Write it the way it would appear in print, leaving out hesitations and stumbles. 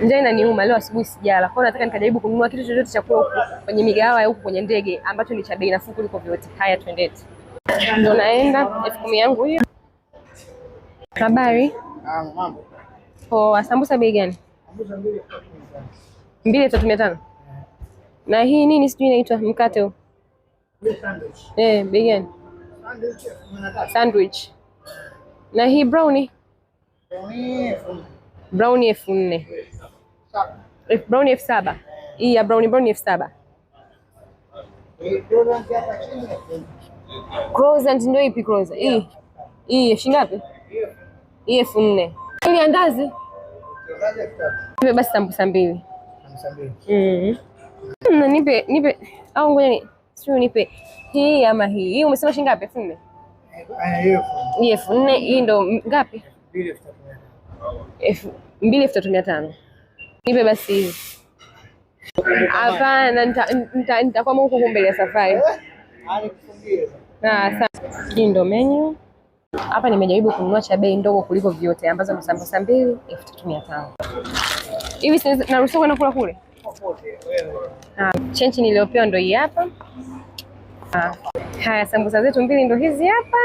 Njaa inaniuma leo, asubuhi sijala. Kwa hiyo nataka nikajaribu kununua kitu chochote cha kula huko kwenye migahawa huko kwenye ndege ambacho ni cha bei nafuu kuliko vyote. Haya, twende. Ndio naenda 10,000 yangu hiyo. Habari? Mambo. Poa, sambusa bei gani? Sambusa 2,350. Na hii nini sijui inaitwa mkate huu? Sandwich. Bei gani? Sandwich. Na hii brownie? Brownie 4,000. Brownie 7,000. Hii ya brownie 7,000. Croissant ndio ipi croissant? Hii shilingi ngapi? Hii 4,000. Ile andazi? Nipe basi sambusa 2. Nipe au ngoja sio nipe hii ama hii. Hii umesema shilingi ngapi? 4,000. Hii 4,000. Hii ndo ngapi? 2,350. Nipe basi hivi. Hapana, nitakuwa huko mbele ya safari. Hii ndo menu. Hapa nimejaribu kununua cha bei ndogo kuliko vyote ambazo ni sambusa 2, 3,500. Hivi naruhusiwa kwenda kula kule? Chenchi niliopewa ndo hii hapa. Haya, sambusa zetu 2 ndo hizi hapa.